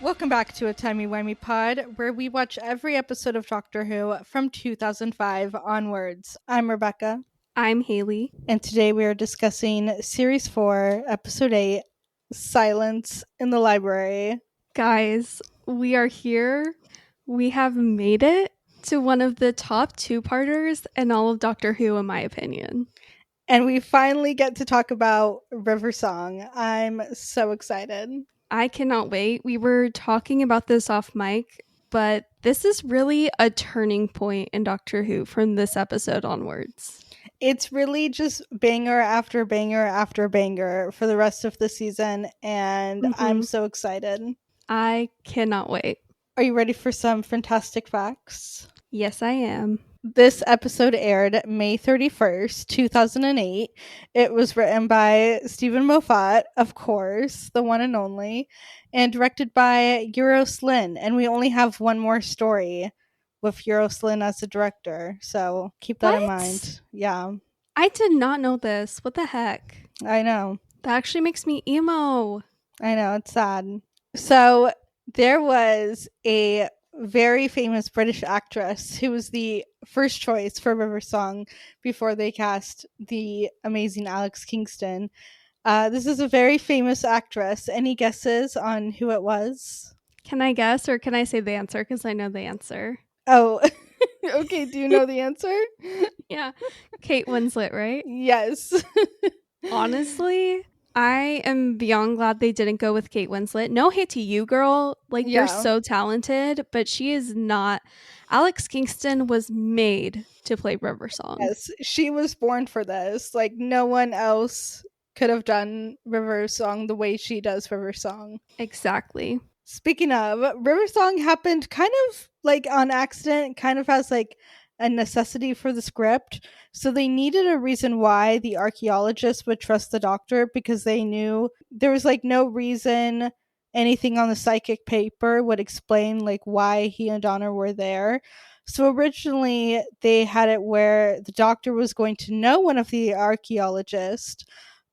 Welcome back to a Timey Wimey Pod, where we watch every episode of Doctor Who from 2005 onwards. I'm Rebecca, I'm Haley. and today we are discussing Series 4, Episode 8, Silence in the Library. Guys, we are here. We have made it to one of the top two-parters in all of Doctor Who, in my opinion. And we finally get to talk about River Song. I'm so excited. I cannot wait. We were talking about this off mic, but this is really a turning point in Doctor Who from this episode onwards. It's really just banger after banger after banger for the rest of the season, and I'm so excited. I cannot wait. Are you ready for some fantastic facts? Yes, I am. This episode aired May 31st, 2008. It was written by Stephen Moffat, of course, the one and only, and directed by Euros Lyn. And we only have one more story with Euros Lyn as the director, so keep that in mind. Yeah. I did not know this. What the heck? I know. That actually makes me emo. I know, it's sad. So there was a very famous British actress who was the first choice for River Song before they cast the amazing Alex Kingston. This is a very famous actress. Any guesses on who it was? Can I guess or can I say the answer? Because I know the answer. Oh, okay. Do you know the answer? Yeah. Kate Winslet, right? Yes. Honestly, I am beyond glad they didn't go with Kate Winslet. No hate to you, girl. Like, Yeah. you're so talented, but she is not. Alex Kingston was made to play River Song. Yes, she was born for this. Like, no one else could have done River Song the way she does River Song. Exactly. Speaking of, River Song happened kind of like on accident, kind of as like a necessity for the script. So they needed a reason why the archaeologists would trust the doctor, because they knew there was like no reason anything on the psychic paper would explain like why he and Donna were there. So originally they had it where the doctor was going to know one of the archaeologists,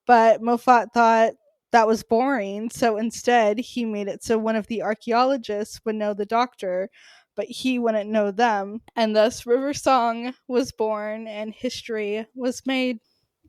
but Moffat thought that was boring. So instead, he made it so one of the archaeologists would know the doctor, but he wouldn't know them. And thus, River Song was born and history was made.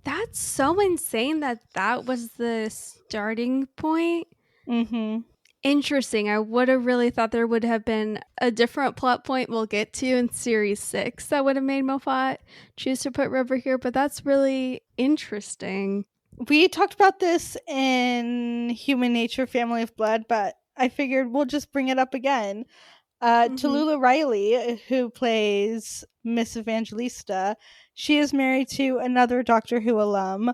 That's so insane that was the starting point. Mm-hmm. Interesting. I would have really thought there would have been a different plot point we'll get to in series 6 that would have made Moffat choose to put River here, but that's really interesting. We talked about this in Human Nature Family of Blood, but I figured we'll just bring it up again. Tallulah Riley, who plays Miss Evangelista, she is married to another Doctor Who alum,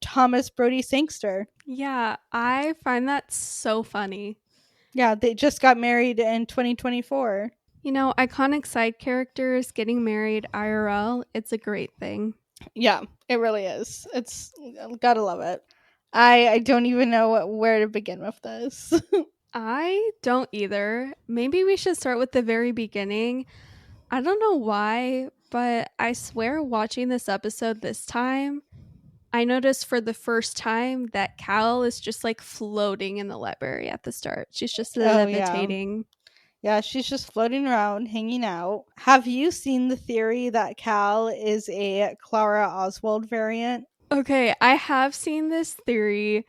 Thomas Brodie Sangster. Yeah, I find that so funny. Yeah, they just got married in 2024. You know, iconic side characters getting married IRL, it's a great thing. Yeah, it really is. It's gotta love it. I don't even know where to begin with this. I don't either. Maybe we should start with the very beginning. I don't know why, but I swear watching this episode this time, I noticed for the first time that Cal is just like floating in the library at the start. She's just levitating. Yeah, she's just floating around, hanging out. Have you seen the theory that Cal is a Clara Oswald variant? Okay, I have seen this theory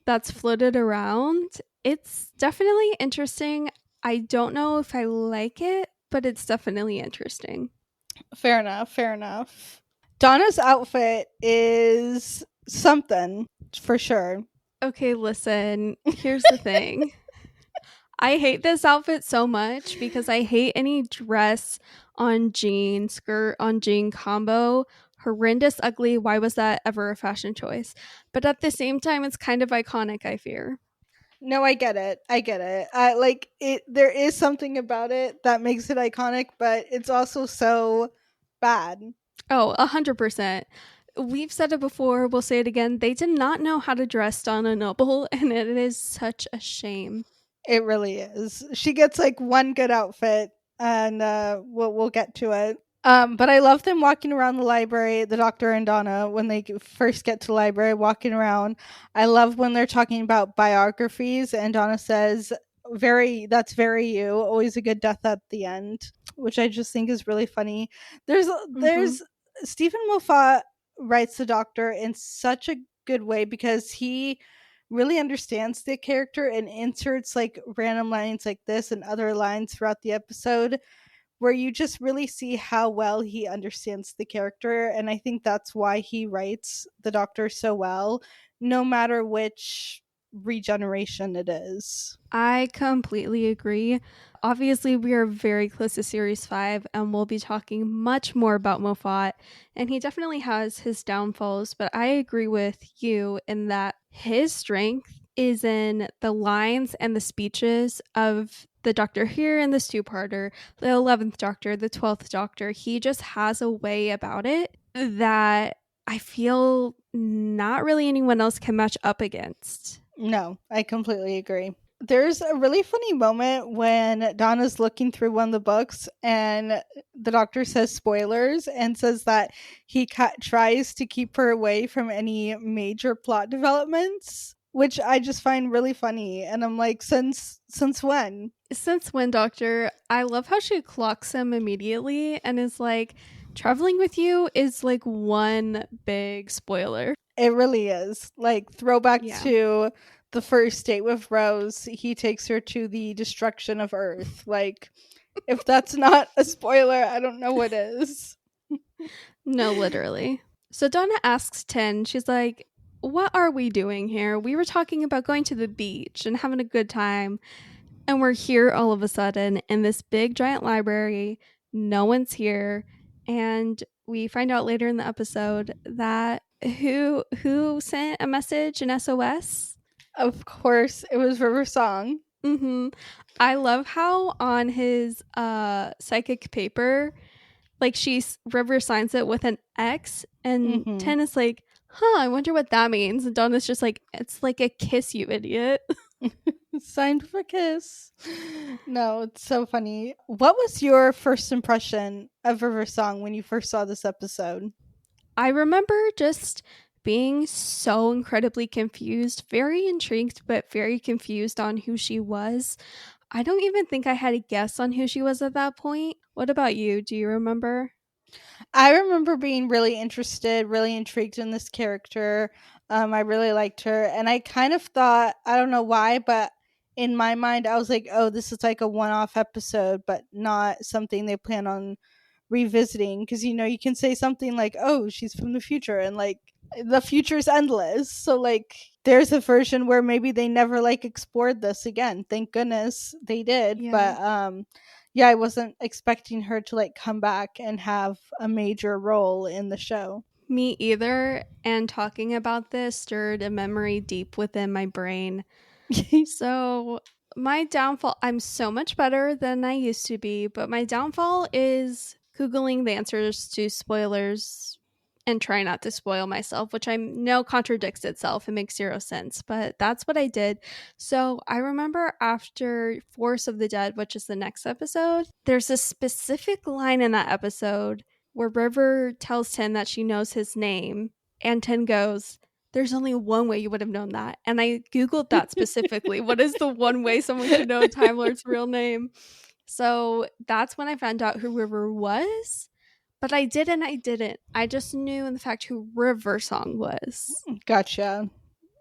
that's floated around. It's definitely interesting. I don't know if I like it, but it's definitely interesting. Fair enough, fair enough. Donna's outfit is something for sure. Okay, listen, here's the thing. I hate this outfit so much because I hate any dress on jean, skirt on jean combo. Horrendous, ugly. Why was that ever a fashion choice? But at the same time, it's kind of iconic, I fear. No, I get it. I get it. I like it. There is something about it that makes it iconic, but it's also so bad. Oh, 100%. We've said it before, we'll say it again. They did not know how to dress Donna Noble, and it is such a shame. It really is. She gets like one good outfit, and we'll get to it. But I love them walking around the library, the Doctor and Donna, when they first get to the library, walking around. I love when they're talking about biographies, and Donna says, That's very you. Always a good death at the end, which I just think is really funny. Mm-hmm. There's Stephen Moffat writes the Doctor in such a good way because he really understands the character and inserts like random lines like this and other lines throughout the episode where you just really see how well he understands the character. And I think that's why he writes the Doctor so well, no matter which regeneration it is. I completely agree. Obviously, we are very close to Series 5, and we'll be talking much more about Moffat. And he definitely has his downfalls, but I agree with you in that his strength is in the lines and the speeches of the Doctor here in this two parter, the 11th Doctor, the 12th Doctor. He just has a way about it that I feel not really anyone else can match up against. No, I completely agree. There's a really funny moment when Donna's looking through one of the books and the Doctor says spoilers and says that tries to keep her away from any major plot developments, which I just find really funny. And I'm like, since when? Since when, Doctor? I love how she clocks him immediately and is like, traveling with you is like one big spoiler. It really is. Like, throwback Yeah. to the first date with Rose, he takes her to the destruction of Earth. Like, if that's not a spoiler, I don't know what is. No, literally. So Donna asks Tin, she's like, what are we doing here? We were talking about going to the beach and having a good time. And we're here all of a sudden in this big giant library. No one's here. And we find out later in the episode that who sent a message, an SOS? Of course, it was River Song. Mm-hmm. I love how on his psychic paper, like River signs it with an X, and Mm-hmm. Tin is like, huh, I wonder what that means. And Donna's just like, it's like a kiss, you idiot. Signed for kiss. No, it's so funny. What was your first impression of River Song when you first saw this episode? I remember just being so incredibly confused, very intrigued, but very confused on who she was. I don't even think I had a guess on who she was at that point. What about you? Do you remember? I remember being really interested, really intrigued in this character. I really liked her, and I kind of thought, I don't know why, but in my mind, I was like, "Oh, this is like a one-off episode, but not something they plan on revisiting." Because you can say something like, "Oh, she's from the future," and like the future's endless. So like, there's a version where maybe they never like explored this again. Thank goodness they did, Yeah. but yeah, I wasn't expecting her to like come back and have a major role in the show. Me either. And talking about this stirred a memory deep within my brain. So, my downfall, I'm so much better than I used to be, but my downfall is Googling the answers to spoilers and trying not to spoil myself, which I know contradicts itself. It makes zero sense, but that's what I did. So, I remember after Force of the Dead, which is the next episode, there's a specific line in that episode where River tells Tin that she knows his name, and Tin goes, there's only one way you would have known that. And I Googled that specifically. What is the one way someone could know Time Lord's real name? So that's when I found out who River was. But I didn't. I just knew in the fact who River Song was. Gotcha.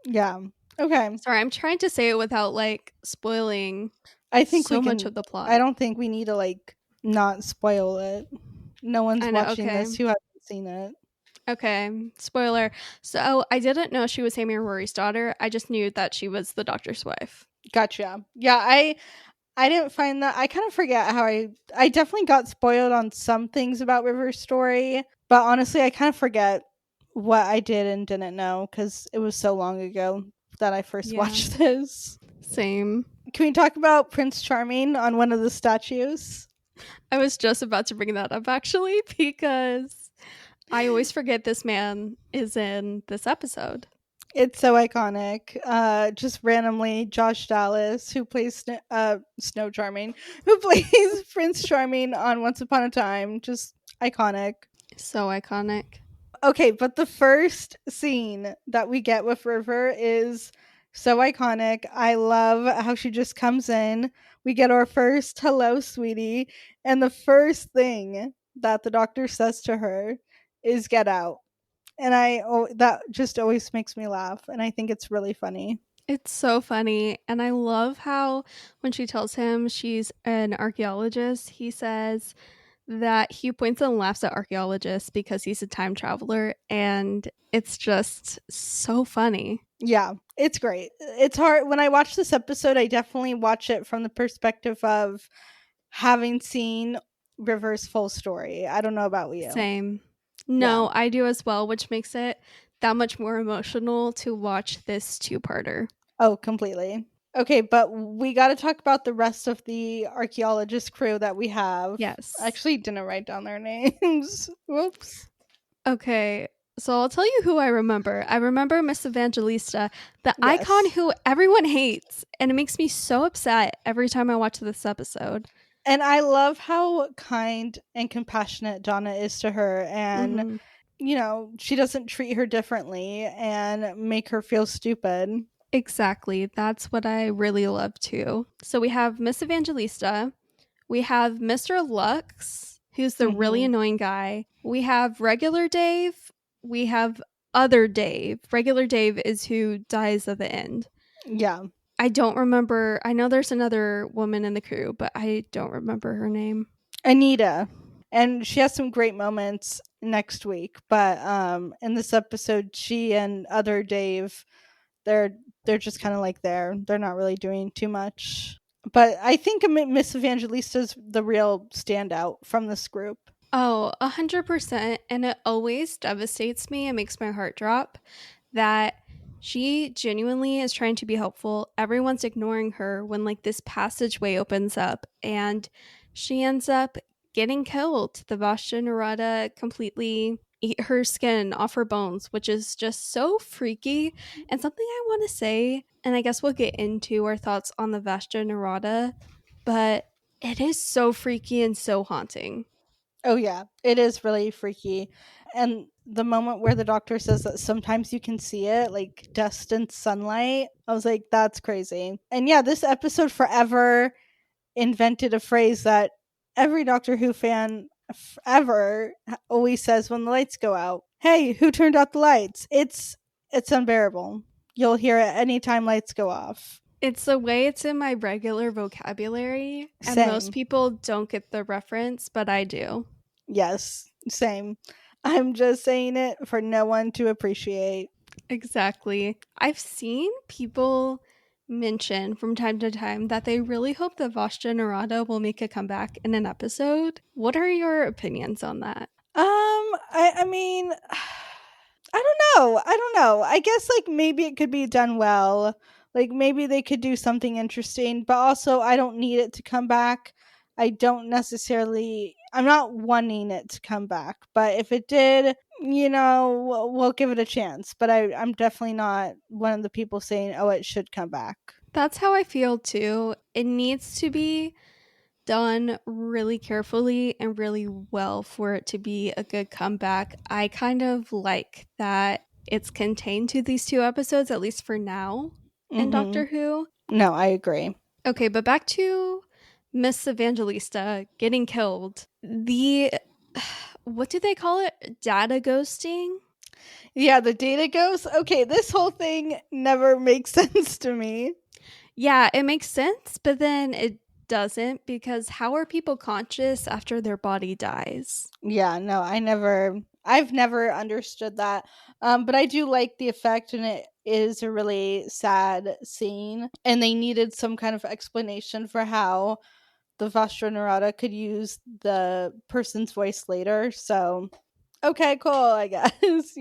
Yeah. Okay. Sorry, I'm trying to say it without like spoiling I think we so much can. of the plot. I don't think we need to like not spoil it. No one's I know, watching okay. this who hasn't seen it. Okay, spoiler. So I didn't know she was Sammy Rory's daughter. I just knew that she was the doctor's wife. Gotcha. Yeah, I didn't find that. I kind of forget how I definitely got spoiled on some things about River's story, but honestly, I kind of forget what I did and didn't know because it was so long ago that I first Yeah. watched this. Same. Can we talk about Prince Charming on one of the statues? I was just about to bring that up actually because I always forget this man is in this episode. It's so iconic. Just randomly, Josh Dallas, who plays Snow Charming, who plays Prince Charming on Once Upon a Time, just iconic. So iconic. Okay, but the first scene that we get with River is So iconic. I love how she just comes in. We get our first hello, sweetie. And the first thing that the doctor says to her is get out. And that just always makes me laugh. And I think it's really funny. It's so funny. And I love how when she tells him she's an archaeologist, he says that he points and laughs at archaeologists because he's a time traveler. And it's just so funny. Yeah, it's great. It's hard. When I watch this episode, I definitely watch it from the perspective of having seen River's full story. I don't know about you. Same. Yeah. No, I do as well, which makes it that much more emotional to watch this two-parter. Oh, completely. Okay, but we got to talk about the rest of the archaeologist crew that we have. Yes. I actually didn't write down their names. Whoops. Okay, so I'll tell you who I remember. I remember Miss Evangelista, the Yes. icon who everyone hates, and it makes me so upset every time I watch this episode. And I love how kind and compassionate Donna is to her. And, she doesn't treat her differently and make her feel stupid. Exactly. That's what I really love too. So we have Miss Evangelista. We have Mr. Lux, who's the really annoying guy. We have regular Dave. We have other Dave. Regular Dave is who dies at the end. Yeah. I don't remember. I know there's another woman in the crew, but I don't remember her name. Anita. And she has some great moments next week. But in this episode, she and other Dave, they're just kind of like there. They're not really doing too much. But I think Miss Evangelista's the real standout from this group. Oh, 100%. And it always devastates me and makes my heart drop that she genuinely is trying to be helpful. Everyone's ignoring her when like this passageway opens up and she ends up getting killed. The Vashta Nerada completely eat her skin off her bones, which is just so freaky. And something I want to say, and I guess we'll get into our thoughts on the Vashta Nerada, but it is so freaky and so haunting. Oh yeah, it is really freaky. And the moment where the doctor says that sometimes you can see it, like dust and sunlight, I was like, that's crazy. And yeah, this episode forever invented a phrase that every Doctor Who fan ever always says when the lights go out. Hey, who turned out the lights? It's unbearable. You'll hear it anytime lights go off. It's the way it's in my regular vocabulary, and Same. most people don't get the reference, but I do. Yes, same. I'm just saying it for no one to appreciate. Exactly. I've seen people mention from time to time that they really hope that Vashta Nerada will make a comeback in an episode. What are your opinions on that? I mean, I don't know. I guess like maybe it could be done well. Like maybe they could do something interesting, but also I don't need it to come back. I'm not wanting it to come back, but if it did, we'll give it a chance. But I'm definitely not one of the people saying, oh, it should come back. That's how I feel too. It needs to be done really carefully and really well for it to be a good comeback. I kind of like that it's contained to these two episodes, at least for now, in Doctor Who. No, I agree. Okay, but back to Miss Evangelista getting killed. What do they call it? Data ghosting? Yeah, the data ghost. Okay, this whole thing never makes sense to me. Yeah, it makes sense, but then it doesn't, because how are people conscious after their body dies? Yeah, no, I've never understood that. But I do like the effect, and it is a really sad scene, and they needed some kind of explanation for how the Vashta Nerada could use the person's voice later. So, okay, cool, I guess,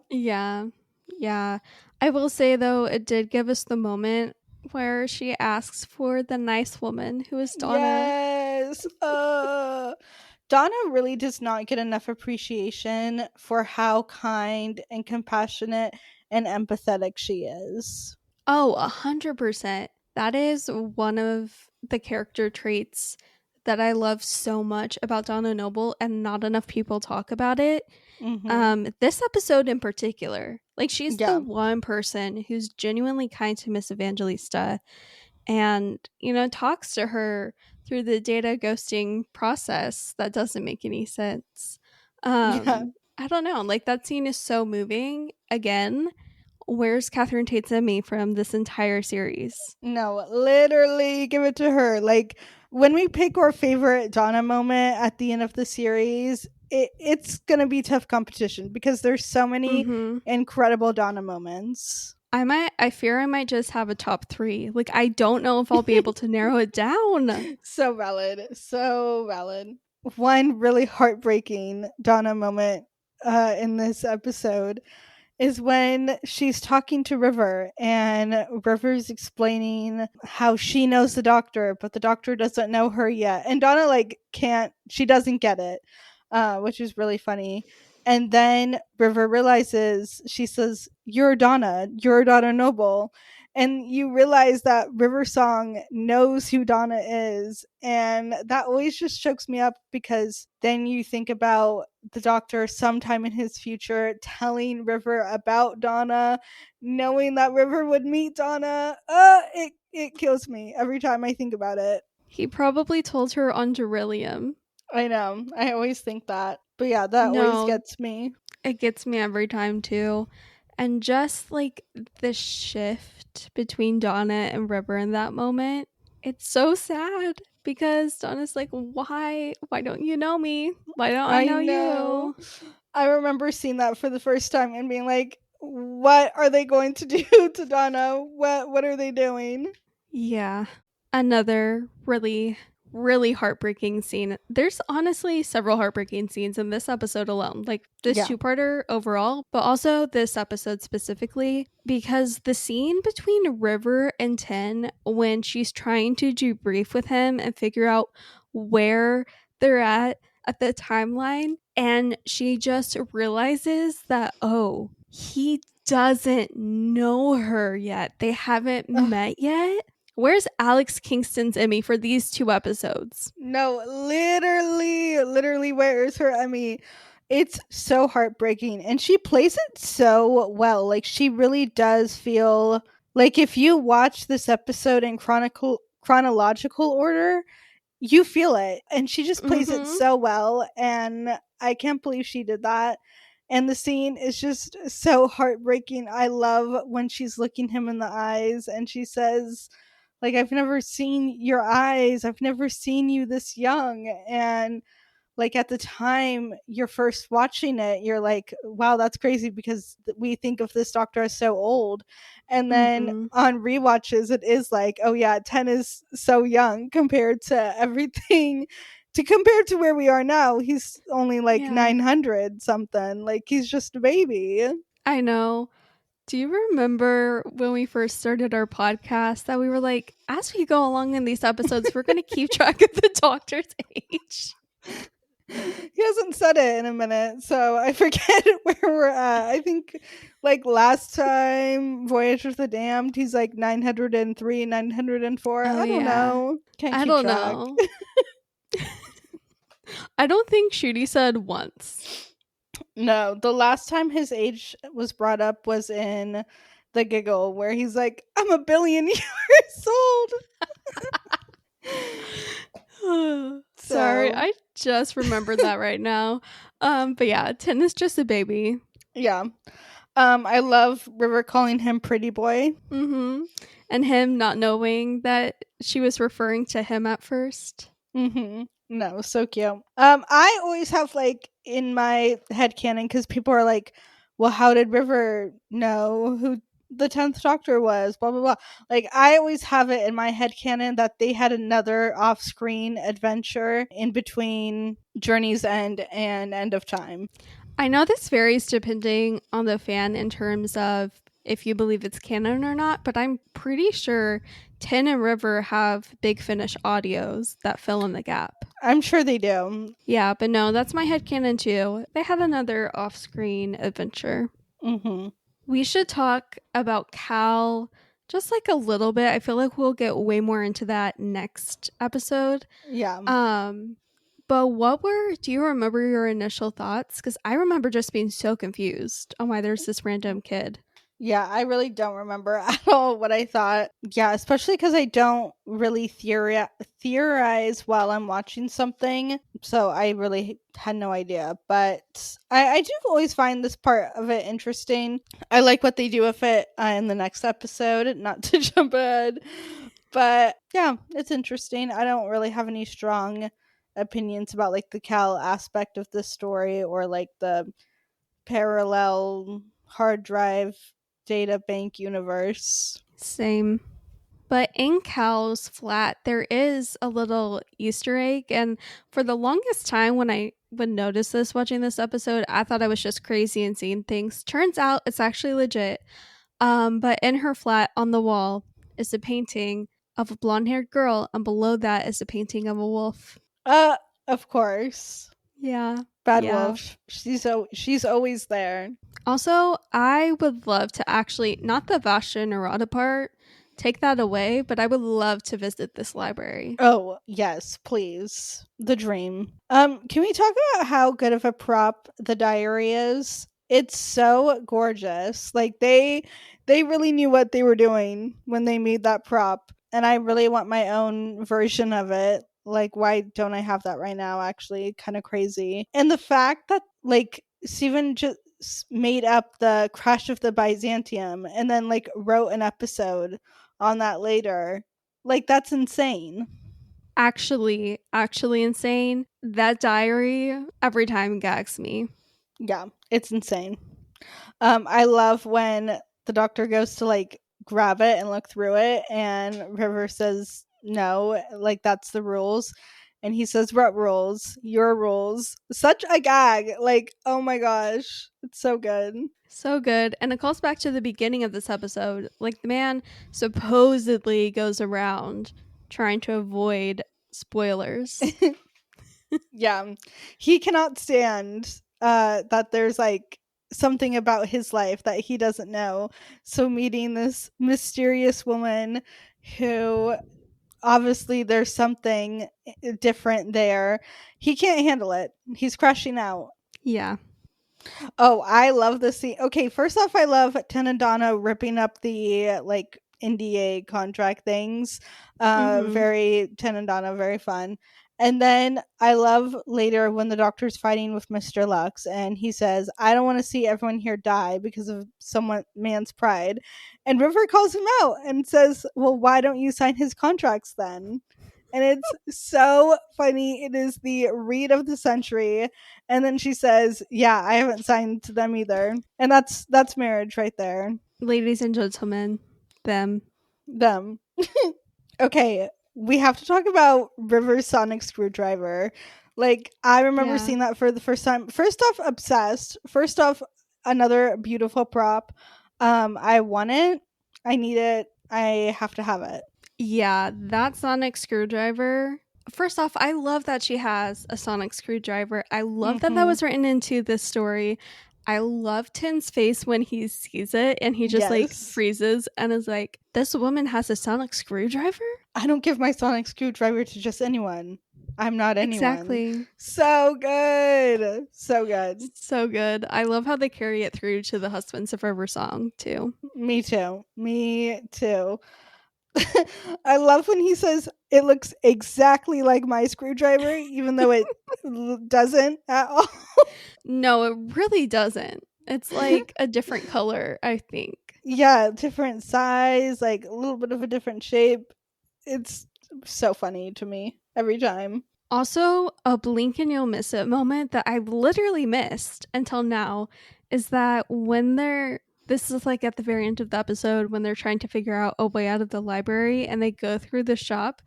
Yeah. I will say, though, it did give us the moment where she asks for the nice woman who is Donna. Yes. Donna really does not get enough appreciation for how kind and compassionate and empathetic she is. Oh, 100%. That is one of the character traits that I love so much about Donna Noble, and not enough people talk about it. This episode in particular, Like, she's the Yeah. one person who's genuinely kind to Miss Evangelista and, you know, talks to her through the data ghosting process that doesn't make any sense. Yeah. I don't know. Like, that scene is so moving. Again, where's Catherine Tate Zemi from this entire series? No, literally give it to her. Like when we pick our favorite Donna moment at the end of the series, it's gonna be tough competition because there's so many Mm-hmm. incredible Donna moments. I fear I might just have a top 3. Like, I don't know if I'll be able to narrow it down. So valid. So valid. One really heartbreaking Donna moment in this episode is when she's talking to River and River's explaining how she knows the doctor, but the doctor doesn't know her yet. And Donna like she doesn't get it, which is really funny. And then River realizes, she says, "You're Donna Noble." And you realize that River Song knows who Donna is. And that always just chokes me up because then you think about the doctor sometime in his future telling River about Donna, knowing that River would meet Donna. It kills me every time I think about it. He probably told her on Beryllium. I know. I always think that. But yeah, that always No, gets me. it gets me every time too. And just like the shift between Donna and River in that moment, it's so sad because Donna's like, why don't you know me? Why don't I I know know. you? I remember seeing that for the first time and being like, what are they going to do to Donna? What are they doing? Yeah. Another really, really heartbreaking scene. There's honestly several heartbreaking scenes in this episode alone, like this Yeah. two-parter overall, but also this episode specifically, because the scene between River and Ten when she's trying to debrief with him and figure out where they're at the timeline, and she just realizes that, oh, he doesn't know her yet. They haven't Ugh. met yet. Where's Alex Kingston's Emmy for these 2 episodes? No, literally, where is her Emmy? It's so heartbreaking. And she plays it so well. Like, she really does feel like if you watch this episode in chronological order, you feel it. And she just plays it Mm-hmm. so well. And I can't believe she did that. And the scene is just so heartbreaking. I love when she's looking him in the eyes and she says, like, I've never seen your eyes. I've never seen you this young. And like at the time you're first watching it, you're like, wow, that's crazy because we think of this doctor as so old. And then Mm-hmm. on rewatches, it is like, oh yeah, 10 is so young compared to everything. To compare to where we are now, he's only like Yeah, 900 something. Like he's just a baby. I know. Do you remember when we first started our podcast that we were like, as we go along in these episodes, we're going to keep track of the doctor's age? He hasn't said it in a minute, so I forget where we're at. I think like last time Voyage of the Damned, he's like 903, 904. Oh, I don't yeah. know. Can't I keep don't track. know. I don't think Shooty said once. No, the last time his age was brought up was in The Giggle, where he's like, I'm a billion years old. Sorry, So, I just remembered that right now. But yeah, 10 is just a baby. yeah. I love River calling him pretty boy. Mm-hmm. And him not knowing that she was referring to him at first. Mm-hmm. No, so cute. I always have like in my head canon because people are like, well, how did River know who the 10th Doctor was? Blah blah blah. Like I always have it in my head canon that they had another off-screen adventure in between Journey's End and End of Time. I know this varies depending on the fan in terms of if you believe it's canon or not, but I'm pretty sure Tin and River have Big Finish audios that fill in the gap. I'm sure they do. Yeah, but no, that's my headcanon too. They had another off-screen adventure. Mm-hmm. We should talk about Cal just like a little bit. I feel like we'll get way more into that next episode. Yeah. But do you remember your initial thoughts? Because I remember just being so confused on why there's this random kid. Yeah, I really don't remember at all what I thought. Yeah, especially because I don't really theorize while I'm watching something. So I really had no idea. But I do always find this part of it interesting. I like what they do with it in the next episode, not to jump ahead. But yeah, it's interesting. I don't really have any strong opinions about like the Cal aspect of this story or like the parallel hard drive data bank universe. Same. But in Cal's flat, there is a little Easter egg. And for the longest time, when I would notice this watching this episode, I thought I was just crazy and seeing things. Turns out it's actually legit. But in her flat on the wall is a painting of a blonde haired girl, and below that is a painting of a wolf. Uh, of course. Yeah. Bad Yeah. Wolf. She's always there. Also, I would love to actually, not the Vasha Narada part, take that away, but I would love to visit this library. Oh, yes, please. The dream. Can we talk about how good of a prop the diary is? It's so gorgeous. Like they really knew what they were doing when they made that prop, and I really want my own version of it. Like why don't I have that right now actually? Kind of crazy. And the fact that like Steven just made up the crash of the Byzantium and then like wrote an episode on that later. Like that's insane. Actually insane. That diary every time gags me. Yeah, it's insane. I love when the doctor goes to like grab it and look through it and River says no, like that's the rules. And he says, "What rules? Your rules." Such a gag. Like, oh my gosh. It's so good. So good. And it calls back to the beginning of this episode. Like the man supposedly goes around trying to avoid spoilers. Yeah. He cannot stand that there's like something about his life that he doesn't know. So meeting this mysterious woman who obviously there's something different there. He can't handle it. He's crashing out. Yeah. Oh, I love the scene. Okay, first off, I love Tenendana ripping up the like NDA contract things. Very Tenendana, very fun. And then I love later when the doctor's fighting with Mr. Lux and he says, "I don't want to see everyone here die because of someone man's pride." And River calls him out and says, "Well, why don't you sign his contracts then?" And it's so funny. It is the read of the century. And then she says, "Yeah, I haven't signed to them either." And that's marriage right there. Ladies and gentlemen, them. Okay, we have to talk about River's sonic screwdriver. Like I remember seeing that for the first time. First off, obsessed. First off, another beautiful prop. I want it. I need it. I have to have it. Yeah, that sonic screwdriver. First off, I love that she has a sonic screwdriver. I love that was written into this story. I love Tin's face when he sees it and he just like freezes and is like, "This woman has a sonic screwdriver?" I don't give my sonic screwdriver to just anyone. I'm not anyone. Exactly. So good. So good. So good. I love how they carry it through to the Husbands of River song too. Me too. Me too. I love when he says it looks exactly like my screwdriver, even though it doesn't at all. No, it really doesn't. It's like a different color, I think. Yeah, different size, like a little bit of a different shape. It's so funny to me every time. Also, a blink and you'll miss it moment that I literally missed until now is that when this is like at the very end of the episode when they're trying to figure out a way out of the library and they go through the shop,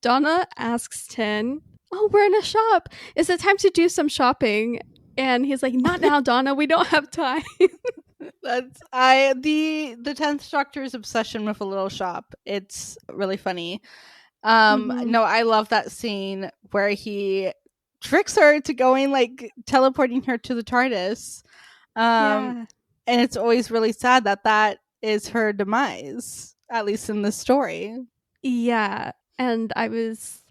Donna asks Tin, "Oh, we're in a shop. Is it time to do some shopping?" And he's like, "Not now, Donna. We don't have time." That's the 10th Doctor's obsession with a little shop. It's really funny. No, I love that scene where he tricks her to going like teleporting her to the TARDIS. And it's always really sad that is her demise, at least in the story. Yeah. And I was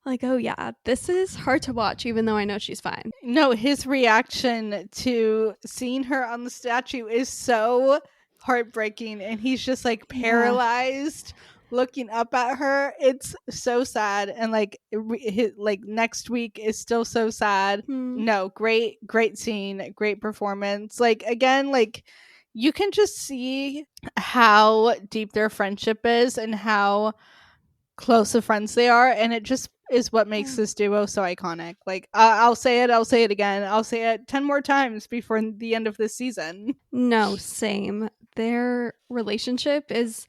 Like, oh yeah, this is hard to watch even though I know she's fine. No, his reaction to seeing her on the statue is so heartbreaking, and he's just like Yeah. paralyzed looking up at her. It's so sad, and like like next week is still so sad. Hmm. No, great scene, great performance. Like again, like you can just see how deep their friendship is and how close of friends they are, and it just is what makes Yeah. this duo so iconic. Like I'll say it again, I'll say it 10 more times before the end of this season. No, same. Their relationship is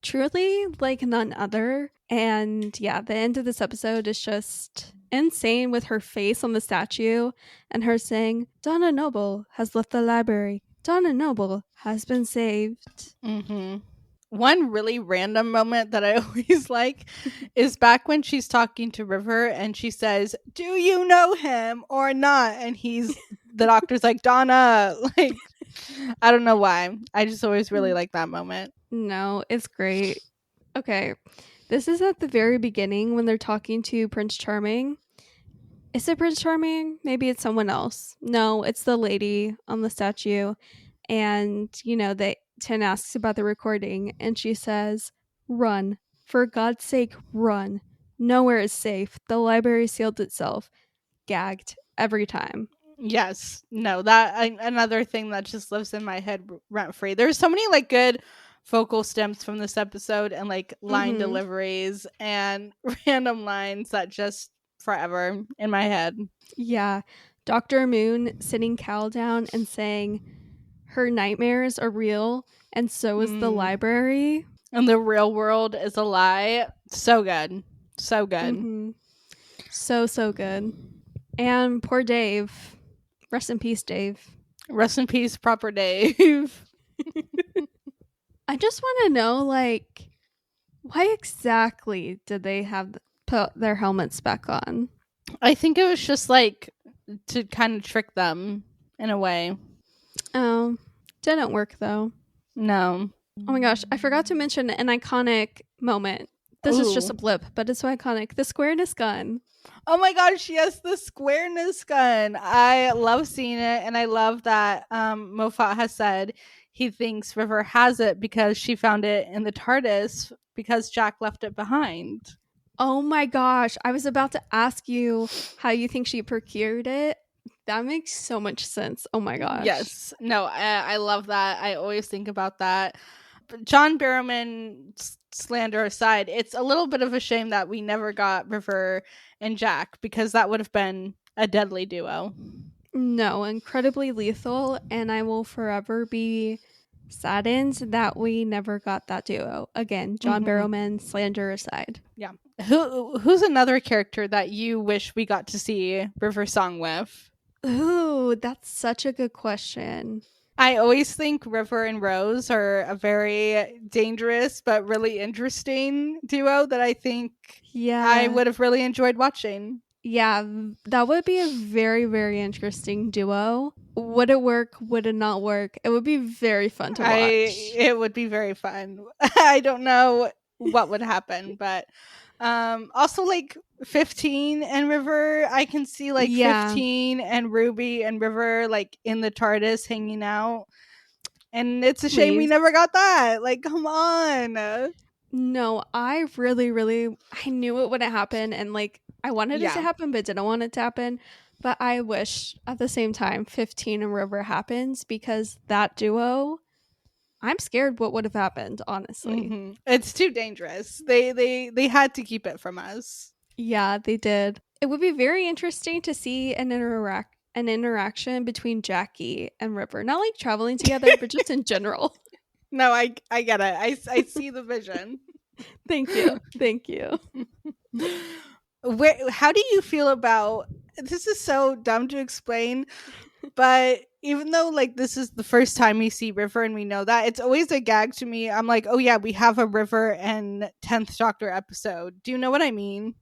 truly like none other. And yeah, the end of this episode is just insane with her face on the statue and her saying, Donna Noble has left the library. Donna Noble has been saved. Mm-hmm. One really random moment that I always like is back when she's talking to River and she says, "Do you know him or not?" And the doctor's like, "Donna." Like, I don't know why. I just always really like that moment. No, it's great. Okay. This is at the very beginning when they're talking to Prince Charming. Is it Prince Charming? Maybe it's someone else. No, it's the lady on the statue. And, Tin asks about the recording, and she says, Run. For God's sake, run. Nowhere is safe. The library sealed itself. Gagged every time. Yes. No, another thing that just lives in my head rent free. There's so many like good vocal stems from this episode and like line deliveries and random lines that just forever in my head. Yeah. Dr. Moon sitting Cal down and saying her nightmares are real and so is the library. And the real world is a lie. So good. So good. Mm-hmm. So good. And poor Dave. Rest in peace, Dave. Rest in peace, proper Dave. I just want to know, like, why exactly did they have put their helmets back on? I think it was just like to kind of trick them in a way. Oh, didn't work though. No. Oh my gosh, I forgot to mention an iconic moment. This is just a blip, but it's so iconic. The squareness gun. Oh my gosh, yes, the squareness gun. I love seeing it, and I love that Moffat has said he thinks River has it because she found it in the TARDIS because Jack left it behind. Oh my gosh, I was about to ask you how you think she procured it. That makes so much sense. Oh my gosh. Yes. No, I love that. I always think about that. But John Barrowman slander aside, it's a little bit of a shame that we never got River and Jack because that would have been a deadly duo. No, incredibly lethal, and I will forever be saddened that we never got that duo. Again, John Barrowman slander aside. Yeah. Who's another character that you wish we got to see River Song with? Ooh, that's such a good question. I always think River and Rose are a very dangerous but really interesting duo that I think I would have really enjoyed watching. Yeah, that would be a very, very interesting duo. Would it work? Would it not work? It would be very fun to watch. It would be very fun. I don't know what would happen, but also like 15 and River, I can see like 15 and Ruby and River like in the TARDIS hanging out. And it's a shame we never got that. Like, come on. No, I really I knew it wouldn't happen, and like I wanted it to happen but didn't want it to happen. But I wish at the same time 15 and River happens because that duo, I'm scared what would have happened, honestly. It's too dangerous. They had to keep it from us. Yeah, they did. It would be very interesting to see an interaction between Jackie and River. Not like traveling together, but just in general. No, I get it. I see the vision. Thank you. How do you feel about this? Is so dumb to explain, but even though like this is the first time we see River and we know that, it's always a gag to me. I'm like, oh yeah, we have a River and 10th Doctor episode. Do you know what I mean?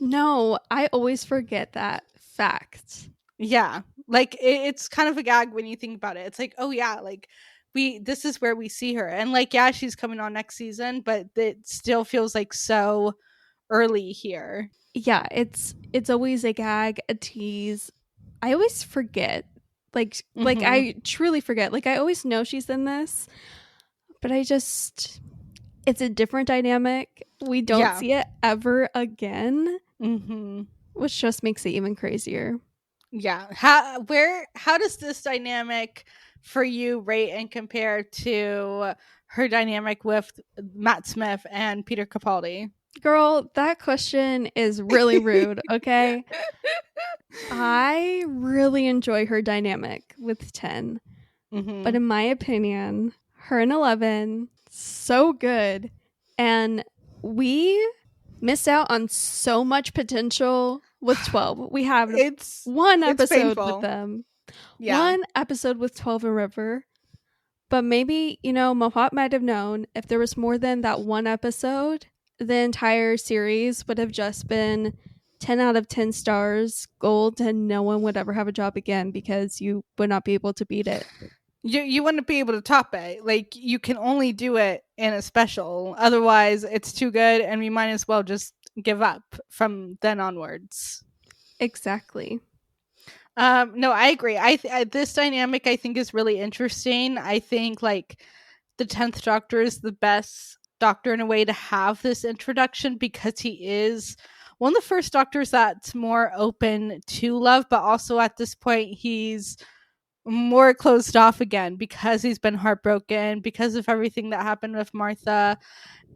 No, I always forget that fact. Yeah, like it's kind of a gag when you think about it. It's like, oh yeah, like this is where we see her, and like yeah, she's coming on next season, but it still feels like so early here. Yeah, it's always a gag, a tease. I always forget. Like Mm-hmm. I truly forget. Like I always know she's in this, but it's a different dynamic. We don't Yeah. see it ever again, Mm-hmm. which just makes it even crazier. Yeah. How does this dynamic for you rate and compare to her dynamic with Matt Smith and Peter Capaldi? Girl, that question is really rude, okay? I really enjoy her dynamic with 10. But Mm-hmm. in my opinion, her and 11, so good. And we miss out on so much potential with 12. We have It's one it's episode with painful. them, Yeah. one episode with 12 and River. But maybe, Mohawk might have known if there was more than that one episode, the entire series would have just been 10 out of 10 stars, gold, and no one would ever have a job again because you would not be able to beat it. You wouldn't be able to top it. Like, you can only do it in a special. Otherwise, it's too good, and we might as well just give up from then onwards. Exactly. No, I agree. This dynamic I think is really interesting. I think like the 10th Doctor is the best Doctor in a way to have this introduction because he is one of the first Doctors that's more open to love, but also at this point he's more closed off again because he's been heartbroken because of everything that happened with Martha.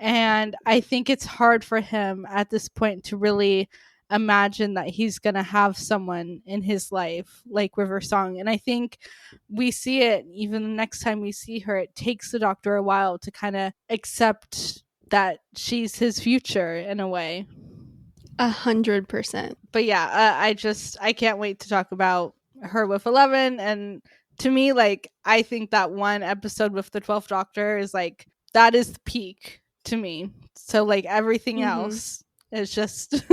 And I think it's hard for him at this point to really imagine that he's going to have someone in his life like River Song. And I think we see it even the next time we see her. It takes the Doctor a while to kind of accept that she's his future in a way. 100%. But yeah, I can't wait to talk about her with 11. And to me, like, I think that one episode with the 12th Doctor is like, that is the peak to me. So like everything else is just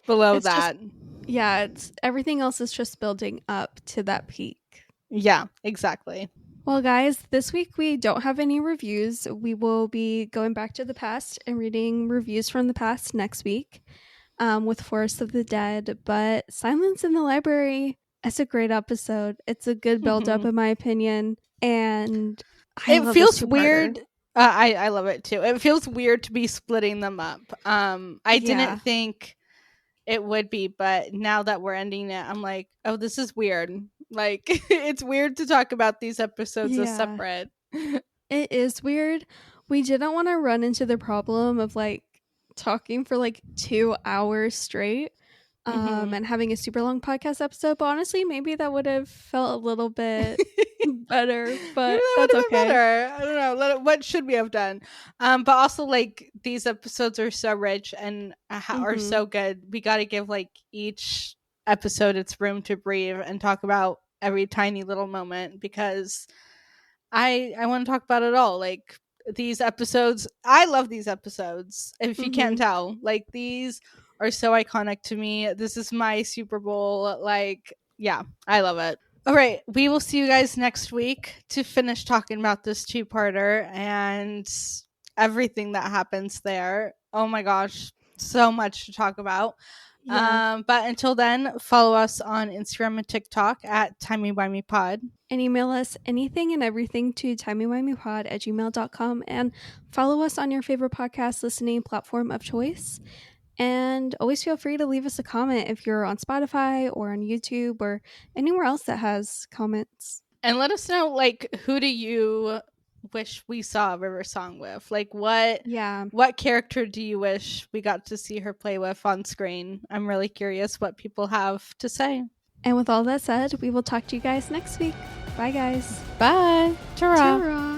below It's just, that. yeah, it's everything else is just building up to that peak. Yeah, exactly. Well, guys, this week we don't have any reviews. We will be going back to the past and reading reviews from the past next week with Forest of the Dead. But Silence in the Library, it's a great episode. It's a good build up, in my opinion. And it feels weird. I love it too. It feels weird to be splitting them up. I didn't think it would be, but now that we're ending it, I'm like, oh, this is weird. Like, it's weird to talk about these episodes as separate. It is weird. We didn't want to run into the problem of like talking for like 2 hours straight and having a super long podcast episode, but honestly maybe that would have felt a little bit better, but that's okay. Better. I don't know what should we have done, but also like these episodes are so rich and are so good. We got to give like each episode its room to breathe and talk about every tiny little moment, because I want to talk about it all. Like, these episodes, I love these episodes, if you can't tell. Like, these are so iconic to me. This is my Super Bowl. Like, yeah, I love it. All right, we will see you guys next week to finish talking about this two-parter and everything that happens there. Oh my gosh, so much to talk about. Yeah. But until then, follow us on Instagram and TikTok at timeyWimeyPod. And email us anything and everything to timeyWimeyPod@gmail.com, and follow us on your favorite podcast listening platform of choice. And always feel free to leave us a comment if you're on Spotify or on YouTube or anywhere else that has comments. And let us know, like, who do you wish we saw River Song with? Like, what character do you wish we got to see her play with on screen? I'm really curious what people have to say. And with all that said, we will talk to you guys next week. Bye, guys. Bye. Ta-ra. Ta-ra.